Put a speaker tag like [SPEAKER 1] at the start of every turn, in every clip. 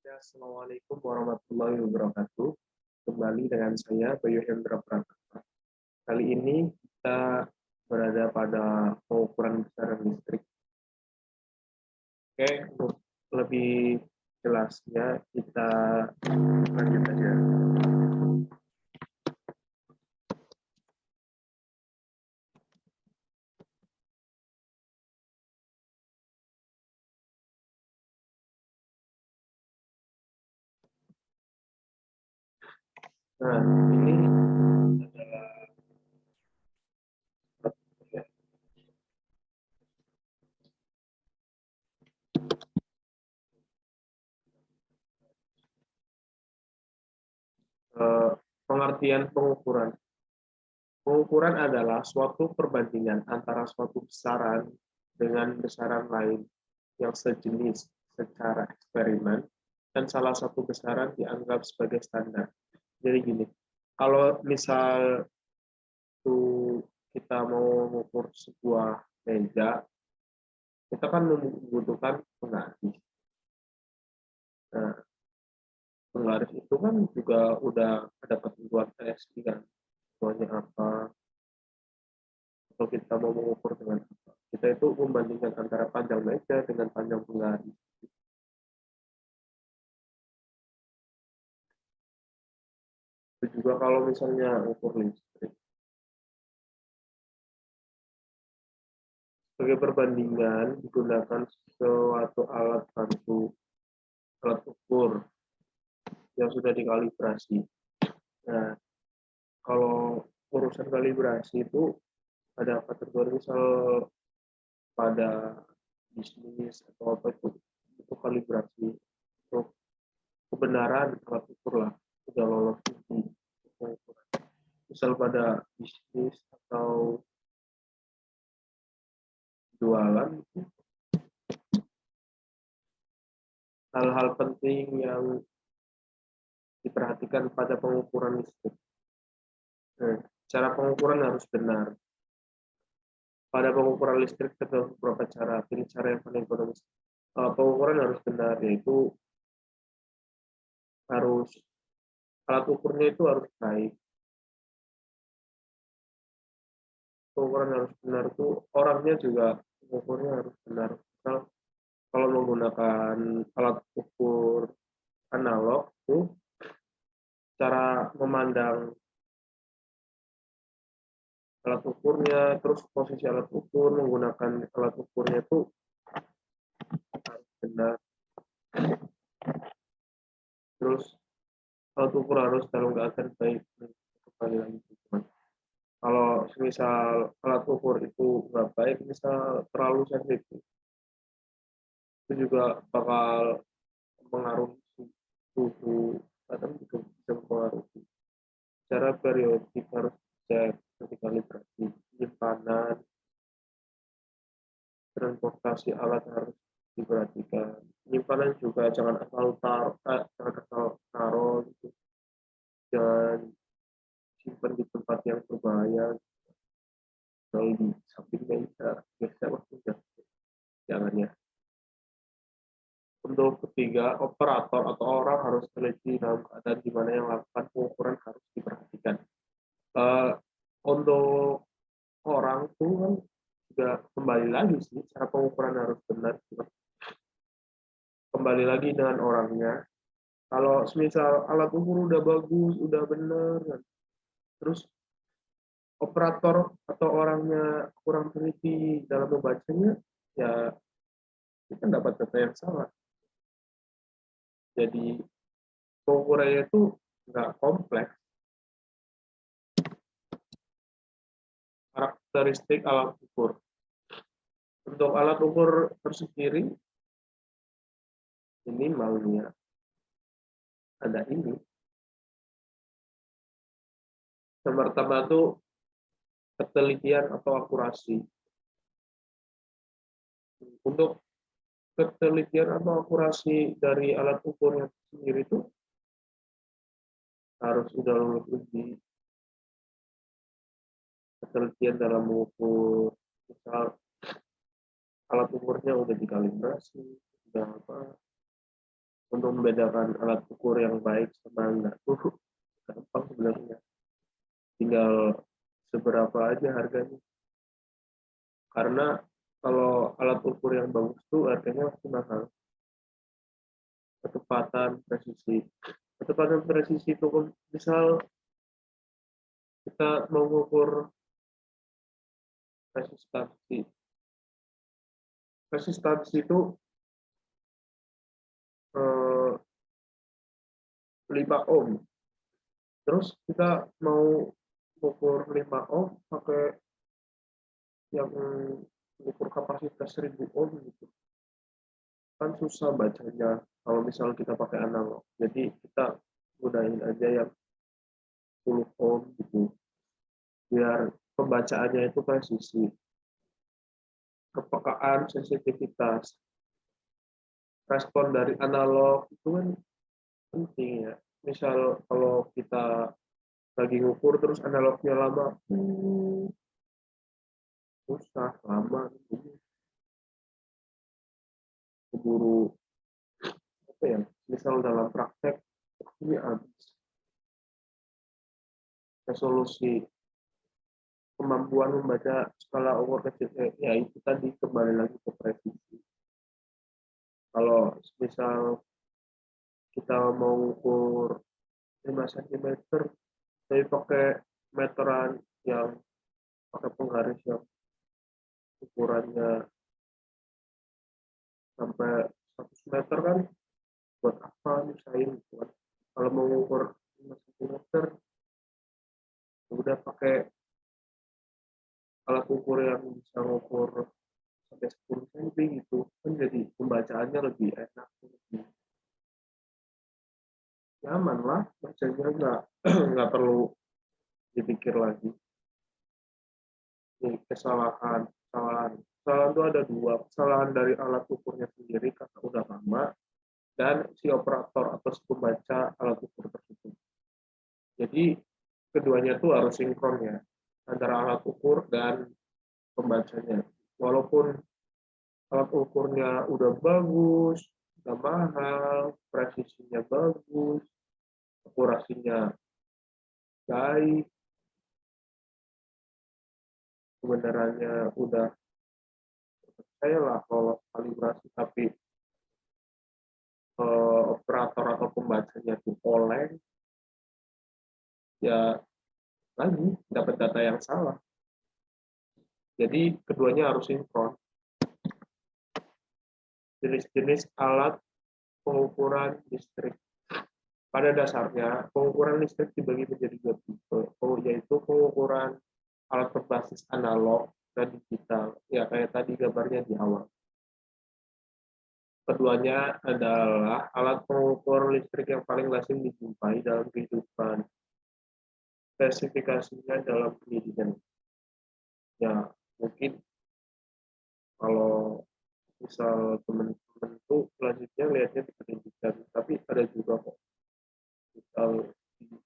[SPEAKER 1] Ya, Assalamualaikum warahmatullahi wabarakatuh. Kembali dengan saya, Bayu Hendra Pratama. Kali ini kita berada pada pengukuran besaran listrik. Oke, untuk lebih jelasnya kita lanjut aja. Nah, ini adalah pengertian pengukuran. Pengukuran adalah suatu perbandingan antara suatu besaran dengan besaran lain yang sejenis secara eksperimen, dan salah satu besaran dianggap sebagai standar. Jadi gini, kalau misal tuh kita mau mengukur sebuah meja, kita kan membutuhkan penggaris. Nah, penggaris itu kan juga udah ada ketentuan TSI kan, semuanya apa, atau kita mau mengukur dengan apa. Kita itu membandingkan antara panjang meja dengan panjang penggaris. Itu juga kalau misalnya ukur listrik. Sebagai perbandingan digunakan suatu alat bantu, alat ukur yang sudah dikalibrasi. Nah, kalau urusan kalibrasi itu ada kategori misal pada bisnis atau apa itu kalibrasi untuk kebenaran alat ukur lah sudah lolos uji. Misal pada bisnis atau jualan, hal-hal penting yang diperhatikan pada pengukuran listrik. Nah, cara pengukuran harus benar. Pada pengukuran listrik terdapat beberapa cara. Pilih cara yang paling ekonomis. Pengukuran harus benar, yaitu harus alat ukurnya itu harus baik. Pengukuran harus benar itu orangnya juga pengukurnya harus benar. Misal, kalau menggunakan alat ukur analog itu cara memandang alat ukurnya, terus posisi alat ukur, menggunakan alat ukurnya itu harus benar. Terus alat ukur harus dalam keadaan baik. Kembali lagi, kalau misal alat ukur itu nggak baik, misal terlalu sensitif, itu juga bakal mengaruhi suhu, kadang juga bisa mempengaruhi. Secara periodik harus cek ketika kalibrasi, penyimpanan, transportasi alat harus diperhatikan. Penyimpanan juga jangan asal taruh gitu. Jangan simpan di tempat yang berbahaya. Kalau di samping meja, biasa waktu jangan ya. Untuk ketiga, operator atau orang harus teliti dalam keadaan di mana yang melakukan pengukuran harus diperhatikan. Untuk orang itu kan juga kembali lagi sih, cara pengukuran harus benar. Kembali lagi dengan orangnya. Kalau semisal alat ukur udah bagus, udah benar, kan, terus operator atau orangnya kurang teliti dalam membacanya, ya kita dapat data yang salah. Jadi pengukurannya itu nggak kompleks. Karakteristik alat ukur. Untuk alat ukur tersendiri, minimalnya ada ini. Yang pertama itu ketelitian atau akurasi. Untuk ketelitian atau akurasi dari alat ukurnya sendiri itu harus sudah lulus uji. Ketelitian dalam mengukur, misal alat ukurnya udah dikalibrasi, udah apa, Untuk membedakan alat ukur yang baik sama enggak tuh gampang sebenarnya. Tinggal seberapa aja harganya. Karena kalau alat ukur yang bagus tuh harganya pasti mahal. Ketepatan presisi itu kan misal kita mau mengukur resistansi. Resistansi itu 5 ohm. Terus kita mau ukur 5 ohm pakai yang ukur kapasitas 1000 ohm gitu. Kan susah bacanya kalau misal kita pakai analog. Jadi kita gunain aja yang 10 ohm gitu. Biar pembacaannya itu presisi. Kepekaan, sensitivitas, respon dari analog itu kan penting ya. Misal kalau kita lagi ngukur terus analognya lama, susah, lama, keburu apa ya? Misal dalam praktek ini habis resolusi kemampuan membaca skala ukur kecil, ya itu tadi kembali lagi ke presisi. Kalau misal kita mau ukur 5 cm, tapi pakai meteran yang pakai penggaris yang ukurannya sampai 100 meter kan, buat apa nyusahin gitu kan. Kalau mau ukur 5 cm, udah pakai alat ukur yang bisa ngukur sampai 10 cm gitu, kan jadi pembacaannya lebih enak, lebih nyaman lah, bacanya nggak perlu dipikir lagi. Ini kesalahan itu ada dua. Kesalahan dari alat ukurnya sendiri karena udah lama, dan si operator atau si pembaca alat ukur tersebut. Jadi keduanya tuh harus sinkron ya, antara alat ukur dan pembacanya. Walaupun alat ukurnya udah bagus, udah mahal, presisinya bagus, akurasinya baik, kebenarannya udah percaya lah kalau kalibrasi, tapi operator atau pembacanya tuh oleng, ya lagi dapat data yang salah. Jadi keduanya harus sinkron. Jenis-jenis alat pengukuran listrik. Pada dasarnya, pengukuran listrik dibagi menjadi dua tipe, yaitu pengukuran alat berbasis analog dan digital. Ya, kayak tadi gambarnya di awal. Keduanya adalah alat pengukur listrik yang paling lazim dijumpai dalam kehidupan. Spesifikasinya dalam pendidikan. Ya, mungkin kalau misal teman-teman tuh selanjutnya lihatnya di pendidikan, tapi ada juga kok misal di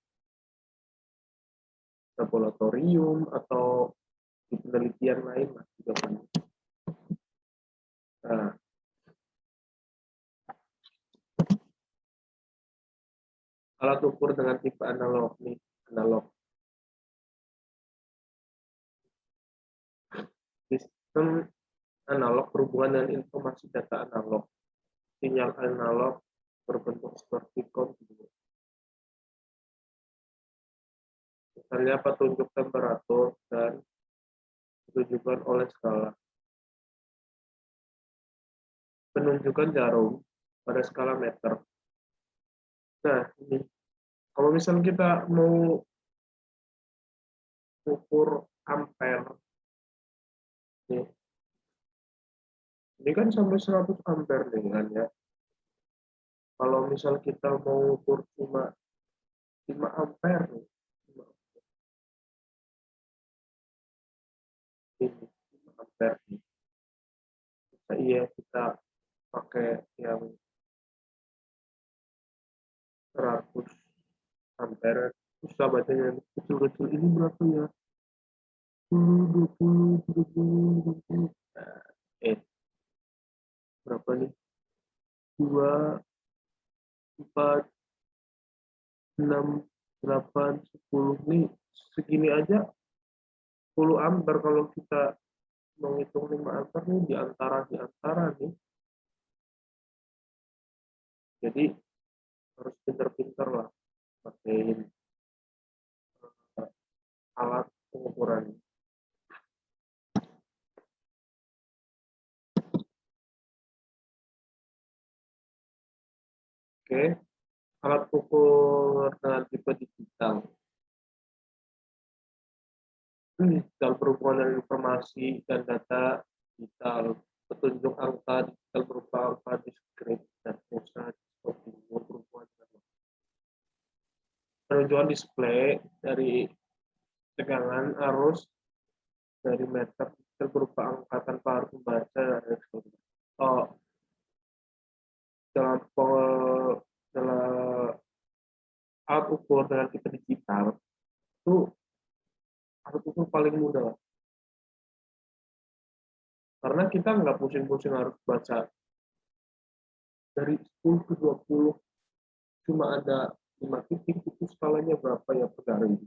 [SPEAKER 1] laboratorium atau di penelitian lain lah juga banyak. Nah, alat ukur dengan tipe analog nih, analog. Sistem analog berhubungan dengan informasi data analog. Sinyal analog berbentuk seperti kontinus. Misalnya petunjuk temperatur dan ditunjukkan oleh skala. Penunjukan jarum pada skala meter. Nah, ini kalau misalnya kita mau ukur ampere, nih, ini kan sampai 100 ampere nih kan ya. Kalau misal kita mau ukur cuma 5 ampere nih, ini 5 ampere nih. Iya, kita pakai yang 100 ampere, susah bacanya, kecil-kecil, ini berapa ya? 10, 20, 30, 20. Nah, berapa nih? 2, 4, 6, 8, 10 nih segini aja 10 ampere kalau kita menghitung 5 ampere nih di antara nih. Jadi harus pintar-pintar lah pakai alat pengukuran. Oke, alat ukur dengan tipe digital. Digital berhubungan dengan informasi dan data digital, petunjuk angka digital berupa angka diskrit dan pulsa berhubungan dengan penunjukan display dari tegangan arus dari meter digital berupa angka tanpa harus membaca dan eksperimen. Dalam alat ukur dengan tipe digital itu alat ukur paling mudah karena kita nggak pusing-pusing harus baca dari 10 ke 20 cuma ada 5 titik itu skalanya berapa ya per garis.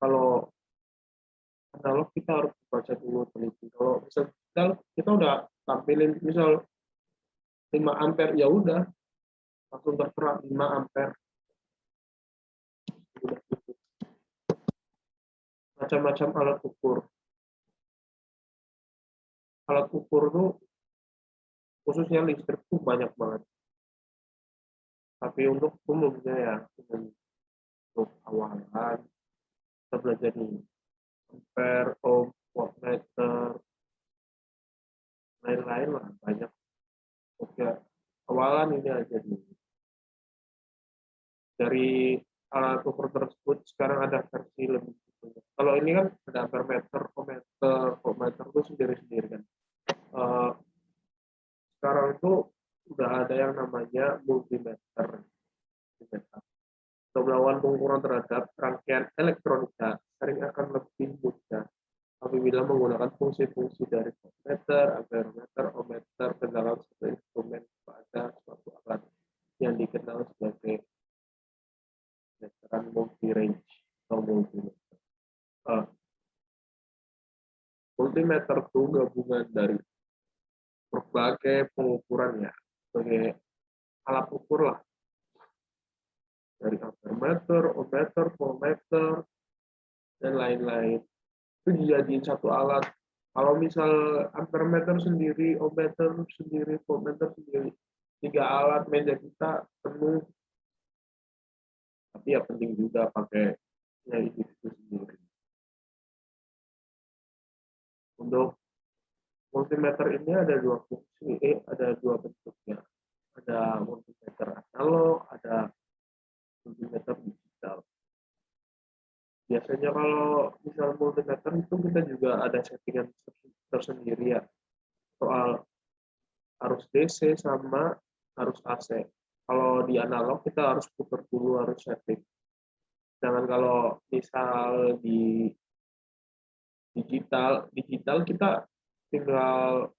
[SPEAKER 1] Kalau analog kita harus baca dulu teliti. Kalau misal digital kita udah tampilin misal 5 ampere ya udah langsung tertera 5 ampere. Udah gitu. Macam-macam alat ukur. Alat ukur tuh khususnya listrik tuh banyak banget. Tapi untuk umumnya ya untuk awalan kita belajar di ampere, ohm, wattmeter, lain-lain lah banyak. Oke, awalan ini aja dulu. Dari alat ukur tersebut sekarang ada versi lebih gitu. Kalau ini kan ada ampermeter, ohmmeter, voltmeter itu sendiri-sendiri kan. Sekarang itu udah ada yang namanya multimeter. Untuk melakukan pengukuran terhadap rangkaian elektronika sering akan lebih mudah apabila menggunakan fungsi-fungsi dari voltmeter, ampermeter, ohmmeter ke dalam satu instrumen pada suatu alat yang dikenal sebagai meteran multi-range atau multimeter. Multimeter itu gabungan dari berbagai pengukuran ya, sebagai alat ukur lah dari ampermeter, ohmmeter, voltmeter, dan lain-lain. Itu dijadiin satu alat. Kalau misal ampermeter sendiri, ohmmeter sendiri, voltmeter sendiri, 3 alat meja kita penuh. Tapi ya penting juga pakai ya itu sendiri. Untuk multimeter ini ada dua fungsi, ada dua bentuknya. Ada multimeter analog, ada multimeter digital. Biasanya kalau misal multimeter itu kita juga ada settingan tersendiri ya soal arus DC sama arus AC. Kalau di analog kita harus putar dulu harus setting. Jangan kalau misal di digital kita tinggal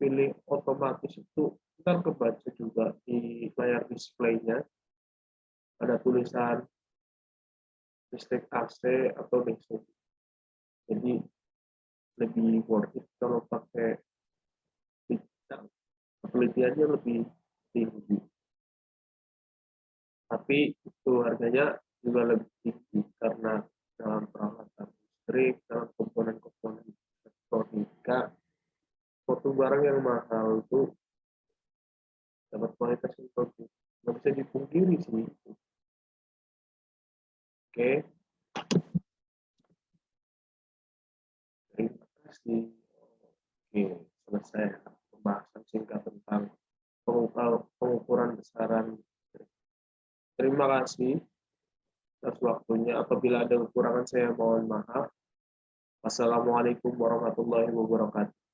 [SPEAKER 1] pilih otomatis itu kita kebaca juga di layar displaynya ada tulisan listrik AC atau DC. Jadi lebih worth it kalau pakai digital. Penelitiannya lebih tinggi. Tapi itu harganya juga lebih tinggi karena dalam peralatan listrik, dalam komponen-komponen elektronika, suatu barang yang mahal itu dapat kualitas yang bagus. Nggak bisa dipungkiri sih. Oke, terima kasih. Oke, selesai pembahasan singkat tentang pengukuran besaran. Terima kasih atas waktunya. Apabila ada kekurangan saya mohon maaf. Wassalamualaikum warahmatullahi wabarakatuh.